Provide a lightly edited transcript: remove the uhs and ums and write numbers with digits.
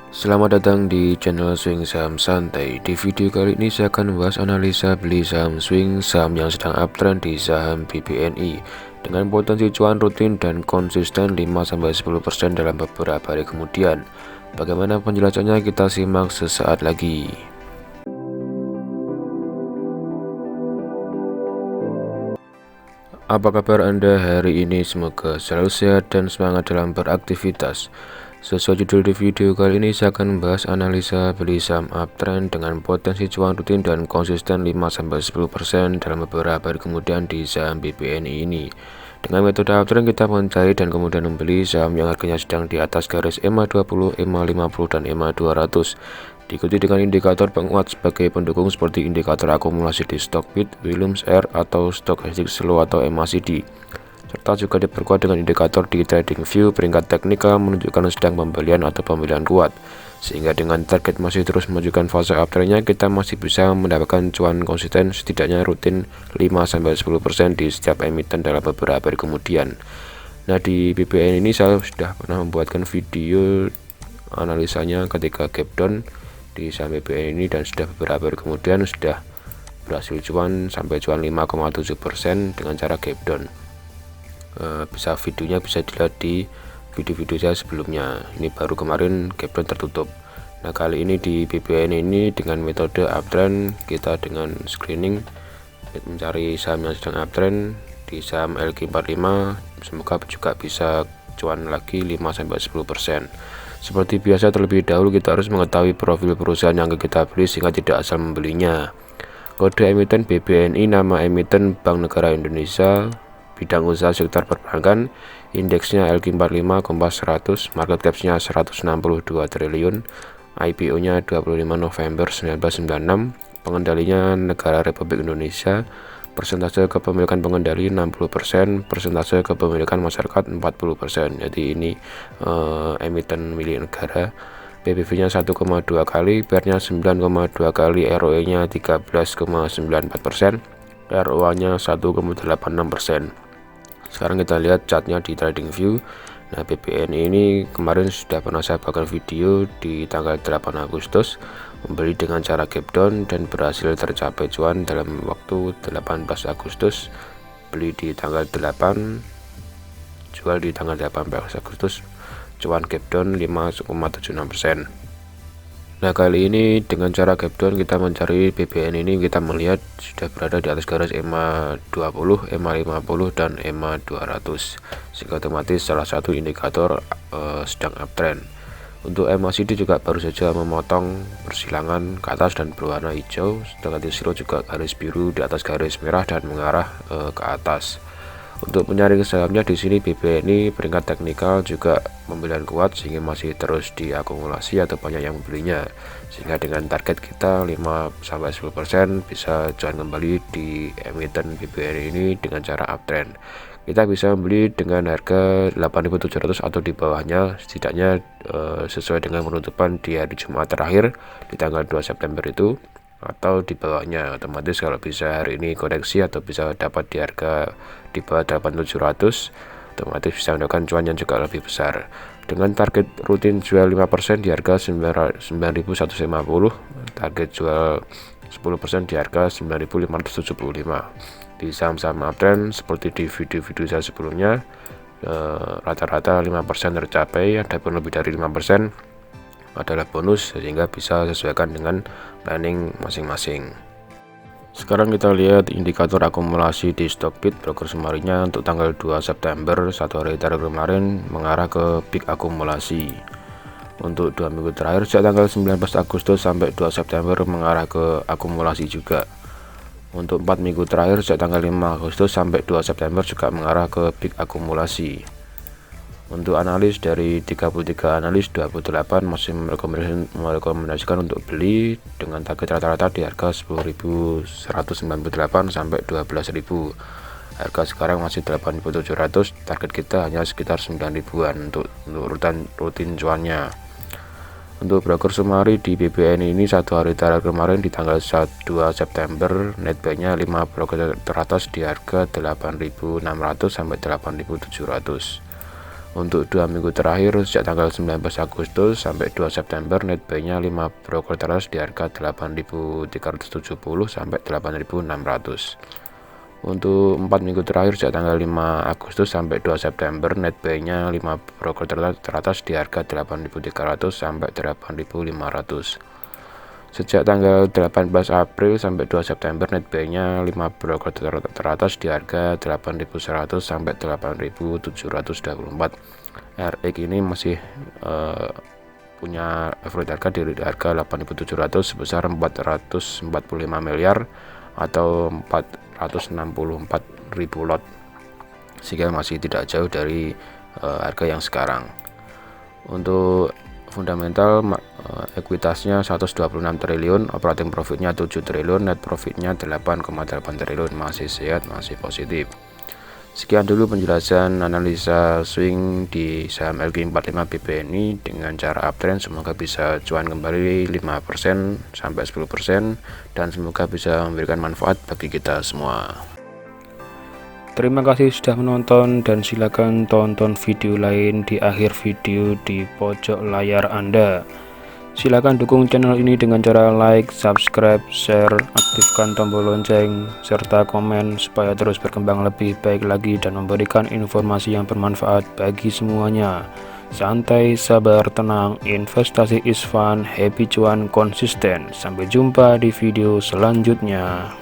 Selamat datang di channel Swing Saham Santai. Di video kali ini saya akan membahas analisa beli saham swing, saham yang sedang uptrend di saham BBNI dengan potensi cuan rutin dan konsisten 5-10% dalam beberapa hari kemudian. Bagaimana penjelasannya, kita simak sesaat lagi. Apa kabar Anda hari ini? Semoga selalu sehat dan semangat dalam beraktivitas. Sesuai judul di video kali ini, saya akan membahas analisa beli saham uptrend dengan potensi cuan rutin dan konsisten 5-10% dalam beberapa hari kemudian di saham BBNI ini. Dengan metode uptrend, kita mencari dan kemudian membeli saham yang harganya sedang di atas garis EMA 20, EMA 50, dan EMA 200. Diikuti dengan indikator penguat sebagai pendukung seperti indikator akumulasi di Stochbit, Williams R, atau Stochastic Slow atau MACD. Serta juga diperkuat dengan indikator di TradingView peringkat teknikal menunjukkan sedang pembelian atau pembelian kuat. Sehingga dengan target masih terus menunjukkan fase uptrendnya, kita masih bisa mendapatkan cuan konsisten setidaknya rutin 5-10% di setiap emiten dalam beberapa hari kemudian. Nah, di BBN ini saya sudah pernah membuatkan video analisanya ketika gap down di saham BBN ini, dan sudah beberapa hari kemudian sudah berhasil cuan sampai cuan 5,7% dengan cara gap down. Videonya bisa dilihat di video-video saya sebelumnya. Ini baru kemarin gap down tertutup. Nah, kali ini di BBN ini dengan metode uptrend, kita dengan screening mencari saham yang sedang uptrend di saham LQ45. Semoga juga bisa cuan lagi 5-10%. Seperti biasa, terlebih dahulu kita harus mengetahui profil perusahaan yang kita beli sehingga tidak asal membelinya. Kode emiten BBNI, nama emiten Bank Negara Indonesia, bidang usaha sektor perbankan, indeksnya LQ45 Kompas 100, market capnya 162 triliun, IPO-nya 25 November 1996, pengendalinya Negara Republik Indonesia, persentase kepemilikan pengendali 60%, persentase kepemilikan masyarakat 40%. Jadi ini emiten milik negara. PBV-nya 1,2 kali, PER-nya 9,2 kali, ROE-nya 13,94%, ROA-nya 1,86%. Sekarang kita lihat chartnya di TradingView. Nah, BBN ini kemarin sudah pernah saya buatkan video di tanggal 8 Agustus, membeli dengan cara gap down dan berhasil tercapai cuan dalam waktu 18 Agustus, beli di tanggal 8, jual di tanggal 18 Agustus, cuan gap down 5,76%. Nah, kali ini dengan cara gap down kita mencari BBN ini, kita melihat sudah berada di atas garis EMA 20, EMA 50, dan EMA 200, sehingga otomatis salah satu indikator sedang uptrend. Untuk MACD juga baru saja memotong persilangan ke atas dan berwarna hijau, sedangkan di zero juga garis biru di atas garis merah dan mengarah ke atas. Untuk menyaring sahamnya di sini BBNI peringkat teknikal juga pembelian kuat sehingga masih terus diakumulasi atau banyak yang membelinya, sehingga dengan target kita 5-10% bisa cuan kembali di emiten BBNI ini dengan cara uptrend. Kita bisa membeli dengan harga 8.700 atau di bawahnya, setidaknya sesuai dengan penutupan di hari Jumat terakhir di tanggal 2 September itu, atau di bawahnya. Otomatis kalau bisa hari ini koreksi atau bisa dapat di harga di bawah 8.700, otomatis bisa mendapatkan cuan yang juga lebih besar. Dengan target rutin jual 5% di harga 9.150, target jual 10% di harga 9.575. Di saham-saham uptrend seperti di video-video saya sebelumnya, rata-rata 5% tercapai, adapun lebih dari 5% adalah bonus, sehingga bisa sesuaikan dengan planning masing-masing. Sekarang kita lihat indikator akumulasi di Stochbit broker sumarinya untuk tanggal 2 September, satu hari terakhir kemarin, mengarah ke peak akumulasi. Untuk 2 minggu terakhir sejak tanggal 19 Agustus sampai 2 September mengarah ke akumulasi juga. Untuk 4 minggu terakhir sejak tanggal 5 Agustus sampai 2 September juga mengarah ke peak akumulasi. Untuk analis dari 33 analis, 28 masih merekomendasikan untuk beli dengan target rata-rata di harga 10.198 sampai 12.000. Harga sekarang masih 8.700, target kita hanya sekitar 9.000-an untuk rutin cuannya. Untuk broker sumari di BBN ini satu hari terakhir kemarin di tanggal 2 September, netbuy-nya 5 broker teratas di harga 8.600 sampai 8.700. Untuk 2 minggu terakhir sejak tanggal 19 Agustus sampai 2 September net buy-nya 5 broker teras di harga 8.370 sampai 8.600. Untuk 4 minggu terakhir sejak tanggal 5 Agustus sampai 2 September net buy-nya 5 broker teratas di harga 8.300 sampai 8.500. Sejak tanggal 18 April sampai 2 September net buy-nya 5 broker teratas di harga 8.100 sampai 8.724. RX ini masih punya average harga di harga 8.700 sebesar 445 miliar atau 464.000 lot, sehingga masih tidak jauh dari harga yang sekarang. Untuk fundamental, ekuitasnya 126 triliun, operating profitnya 7 triliun, net profitnya 8,8 triliun, masih sehat, masih positif. Sekian dulu penjelasan analisa swing di saham LQ45 BBNI dengan cara uptrend. Semoga bisa cuan kembali 5% sampai 10% dan semoga bisa memberikan manfaat bagi kita semua. Terima kasih sudah menonton dan silakan tonton video lain di akhir video di pojok layar Anda. Silakan dukung channel ini dengan cara like, subscribe, share, aktifkan tombol lonceng, serta komen supaya terus berkembang lebih baik lagi dan memberikan informasi yang bermanfaat bagi semuanya. Santai, sabar, tenang, investasi is fun, happy cuan konsisten. Sampai jumpa di video selanjutnya.